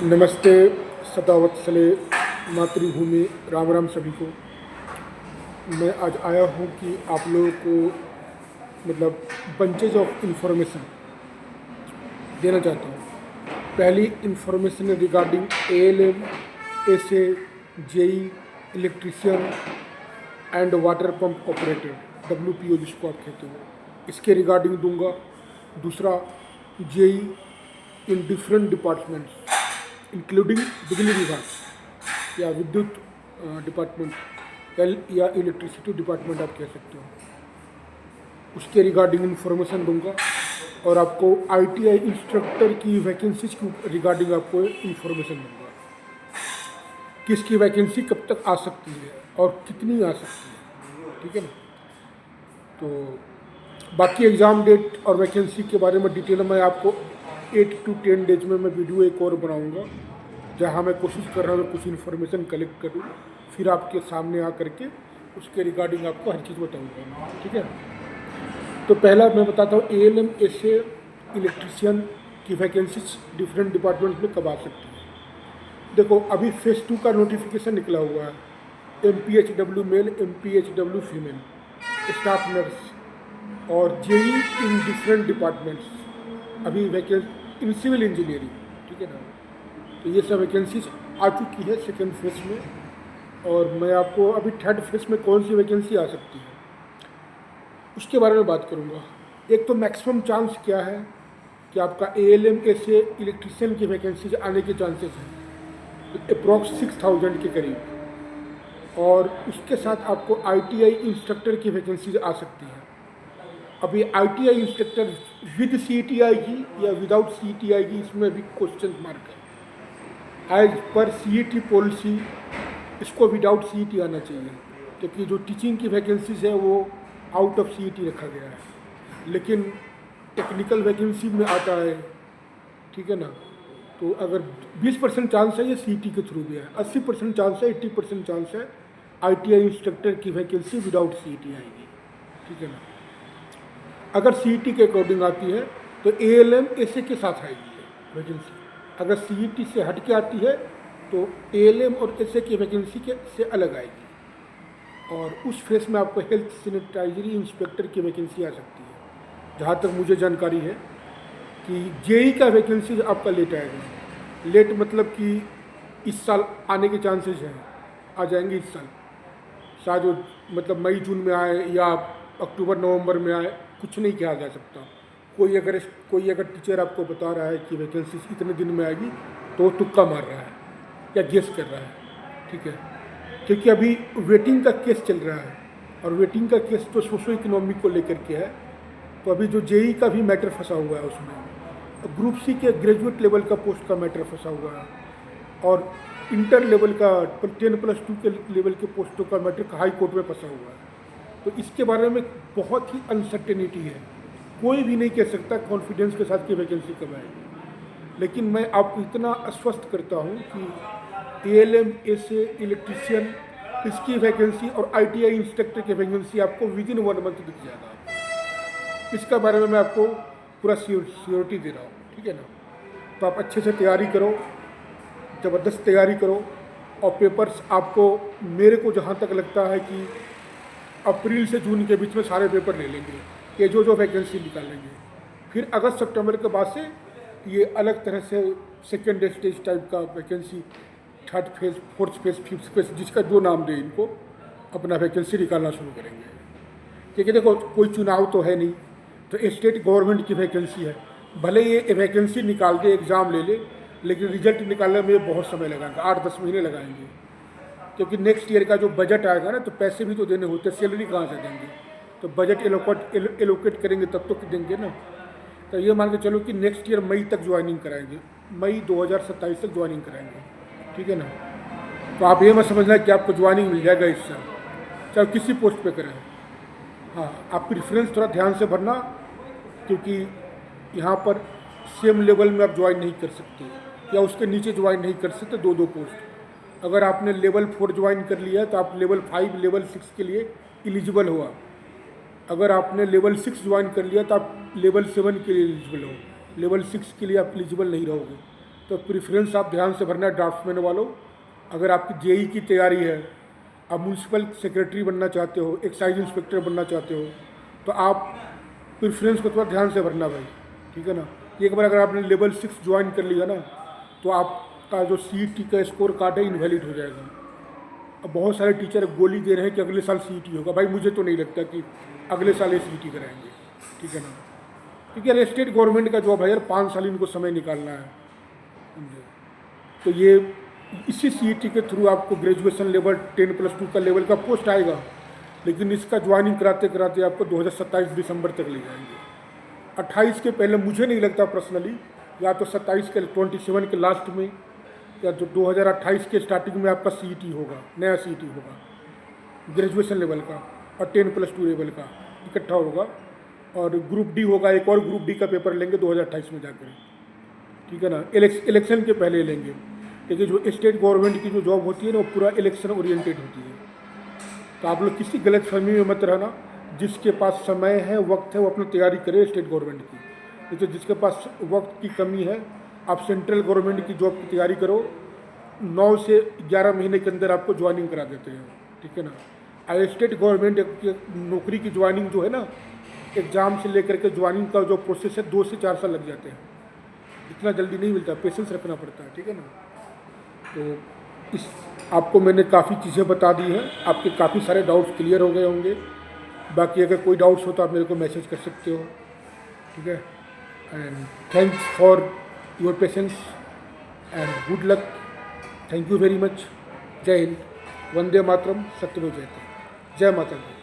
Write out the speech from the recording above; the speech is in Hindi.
नमस्ते सदावत्सले मातृभूमि, राम राम सभी को। मैं आज आया हूँ कि आप लोगों को बंचेज ऑफ इंफॉर्मेशन देना चाहता हूँ। पहली information regarding ALM, SA, JE, electrician and water pump operator, WPO जिसको आप कहते हो, इसके रिगार्डिंग दूंगा। दूसरा, JE in different departments including बिजली विभाग या विद्युत डिपार्टमेंट या इलेक्ट्रिसिटी डिपार्टमेंट आप कह सकते हो, उसके रिगार्डिंग इन्फॉर्मेशन दूंगा। और आपको ITI इंस्ट्रक्टर की वैकेंसीज की रिगार्डिंग आपको इन्फॉर्मेशन दूंगा, किसकी वैकेंसी कब तक आ सकती है और कितनी आ सकती है, ठीक है ना। तो बाकी एग्ज़ाम डेट और वैकेंसी के बारे में डिटेल में आपको 8 to 10 डेज में मैं वीडियो एक और बनाऊंगा, जहां मैं कोशिश कर रहा हूँ कुछ इन्फॉर्मेशन कलेक्ट करूँ, फिर आपके सामने आ करके उसके रिगार्डिंग आपको हर चीज़ बताऊंगा, ठीक है। तो पहला मैं बताता हूँ ALM, SA, इलेक्ट्रीशियन की वैकेंसीज डिफरेंट डिपार्टमेंट में कब आ सकती है। देखो, अभी फेज़ 2 का नोटिफिकेशन निकला हुआ है। MPHW male, MPHW female, staff nurse और JE इन डिफरेंट डिपार्टमेंट्स अभी वैकेंसी इन सिविल इंजीनियरिंग, ठीक है ना। तो ये सब वैकेंसीज आ चुकी है सेकेंड फेज में, और मैं आपको अभी थर्ड फेज में कौन सी वैकेंसी आ सकती है उसके बारे में बात करूँगा। एक तो मैक्सिमम चांस क्या है कि आपका ALM, SA, इलेक्ट्रीशियन की वैकेंसीज आने के चांसेस हैं अप्रॉक्स 6000 के करीब, और उसके साथ आपको ITI इंस्ट्रक्टर की वैकेंसीज आ सकती है। अभी ITI इंस्ट्रक्टर विद CET आएगी या विदाउट CET आएगी, इसमें भी क्वेश्चन मार्क है। एज पर CET पॉलिसी इसको विदाउट CET आना चाहिए, क्योंकि जो टीचिंग की वैकेंसीज है वो आउट ऑफ CET रखा गया है, लेकिन टेक्निकल वैकेंसी में आता है, ठीक है ना। तो अगर 20% चांस है ये CET के थ्रू भी है, 80% चांस है, 80% चांस है ITI इंस्ट्रक्टर की वैकेंसी विदाउट CET आएगी, ठीक है ना। अगर CET के अकॉर्डिंग आती है तो ALM, SA के साथ आएगी वैकेंसी। अगर CET से हट के आती है तो ALM और SA की वैकेंसी के से अलग आएगी, और उस फेस में आपको हेल्थ सैनिटाइजरी इंस्पेक्टर की वैकेंसी आ सकती है। जहाँ तक मुझे जानकारी है कि JE का वैकेंसी आपका लेट आएगा। लेट मतलब कि इस साल आने के चांसेस हैं, आ जाएंगे इस साल, शायद मई जून में आए या अक्टूबर नवंबर में आए, कुछ नहीं किया जा सकता। कोई अगर टीचर आपको बता रहा है कि वैकेंसी इतने दिन में आएगी तो वो तुक्का मार रहा है या गेस कर रहा है, ठीक है। क्योंकि अभी वेटिंग का केस चल रहा है, और वेटिंग का केस तो सोशो इकोनॉमिक को लेकर के है। तो अभी जो JE का भी मैटर फंसा हुआ है उसमें, ग्रुप C के ग्रेजुएट लेवल का पोस्ट का मैटर फंसा हुआ है, और इंटर लेवल का 10+2 के लेवल के पोस्टों का मैटर हाई कोर्ट में फंसा हुआ है। तो इसके बारे में बहुत ही अनसर्टेनिटी है, कोई भी नहीं कह सकता कॉन्फिडेंस के साथ कि वैकेंसी कब आएगी। लेकिन मैं आपको इतना आश्वस्त करता हूँ कि ALM, SA, इलेक्ट्रीशियन इसकी वैकेंसी और ITI इंस्ट्रक्टर की वैकेंसी आपको विदिन 1 मंथ दिख जाएगा। इसका बारे में मैं आपको पूरा श्योरिटी दे रहा हूँ, ठीक है ना। तो आप अच्छे से तैयारी करो, ज़बरदस्त तैयारी करो, और पेपर्स आपको, मेरे को जहाँ तक लगता है कि अप्रैल से जून के बीच में सारे पेपर ले लेंगे, ये जो वैकेंसी निकालेंगे। फिर अगस्त सितंबर के बाद से ये अलग तरह से सेकेंड स्टेज टाइप का vacancy, third phase, fourth phase, fifth phase, जिसका जो नाम दे, इनको अपना वैकेंसी निकालना शुरू करेंगे। क्योंकि देखो, कोई चुनाव तो है नहीं, तो स्टेट गवर्नमेंट की वैकेंसी है, भले ये वैकेंसी निकाल दे, एग्ज़ाम ले ले, लेकिन रिजल्ट निकालने में बहुत समय लगाएंगे, 8-10 महीने लगाएंगे। क्योंकि नेक्स्ट ईयर का जो बजट आएगा ना, तो पैसे भी तो देने होते हैं, सैलरी कहाँ से देंगे, तो बजट एलोकेट करेंगे तब तो देंगे ना। तो ये मान के चलो कि नेक्स्ट ईयर मई तक ज्वाइनिंग कराएंगे, मई 2027 तक ज्वाइनिंग कराएंगे, ठीक है ना। तो आप ये मत समझना कि आपको ज्वाइनिंग मिल जाएगा इस साल, चाहे किसी पोस्ट पे करें। हाँ, आप प्रेफरेंस थोड़ा ध्यान से भरना, क्योंकि यहाँ पर सेम लेवल में आप ज्वाइन नहीं कर सकते, या उसके नीचे ज्वाइन नहीं कर सकते, 2-2 पोस्ट। अगर आपने लेवल 4 ज्वाइन कर लिया तो आप लेवल 5, लेवल 6 के लिए एलिजिबल हुआ। अगर आपने लेवल 6 ज्वाइन कर लिया तो आप लेवल 7 के लिए एलिजिबल हो, लेवल 6 के लिए आप एलिजिबल नहीं रहोगे। तो प्रेफरेंस आप ध्यान से भरना है ड्राफ्ट्समैन वालों। अगर आपकी जेई की तैयारी है, आप म्यूनसिपल सेक्रेटरी बनना चाहते हो, एक्साइज इंस्पेक्टर बनना चाहते हो, तो आप प्रेफरेंस को थोड़ा ध्यान से भरना भाई, ठीक है ना। एक बार अगर आपने लेवल 6 ज्वाइन कर लिया ना, तो आपका जो सीईटी का स्कोर कार्ड है इनवैलिड हो जाएगा। अब बहुत सारे टीचर गोली दे रहे हैं कि अगले साल सीईटी होगा। भाई मुझे तो नहीं लगता कि अगले साल ये सीईटी कराएंगे, ठीक है ना, क्योंकि यार स्टेट गवर्नमेंट का जॉब है यार, 5 साल इनको समय निकालना है। तो ये इसी सीईटी के थ्रू आपको ग्रेजुएशन लेवल 10+2 का लेवल का पोस्ट आएगा, लेकिन इसका ज्वाइनिंग कराते कराते आपको 2027 दिसंबर तक ले जाएंगे। 28 के पहले मुझे नहीं लगता पर्सनली, या तो 27 के 27 के लास्ट में, या जो 2028 के स्टार्टिंग में आपका सीईटी होगा, नया सीईटी होगा ग्रेजुएशन लेवल का और 10+2 लेवल का इकट्ठा होगा, और ग्रुप डी होगा, एक और ग्रुप डी का पेपर लेंगे 2028 में जाकर, ठीक है ना। इलेक्शन के पहले लेंगे, क्योंकि जो स्टेट गवर्नमेंट की जो जॉब होती है ना, वो पूरा इलेक्शन ओरिएंटेड होती है। तो आप लोग किसी गलत फहमी में मत रहना। जिसके पास समय है, वक्त है, वो अपनी तैयारी करे स्टेट गवर्नमेंट की। नहीं तो जिसके पास वक्त की कमी है, आप सेंट्रल गवर्नमेंट की जॉब की तैयारी करो, 9 से 11 महीने के अंदर आपको ज्वाइनिंग करा देते हैं, ठीक है ना। स्टेट गवर्नमेंट नौकरी की ज्वाइनिंग जो है ना, एग्ज़ाम से लेकर के ज्वाइनिंग का जो प्रोसेस है 2 से 4 साल लग जाते हैं। इतना जल्दी नहीं मिलता, पेशेंस रखना पड़ता है, ठीक है ना। तो इस आपको मैंने काफ़ी चीज़ें बता दी हैं, आपके काफ़ी सारे डाउट्स क्लियर हो गए होंगे। बाकी अगर कोई डाउट्स हो तो आप मेरे को मैसेज कर सकते हो, ठीक है। And thanks for your patience and good luck. Thank you very much. जय हिंद, वंदे मातरम, सत्यमेव जयते। जय माता दी।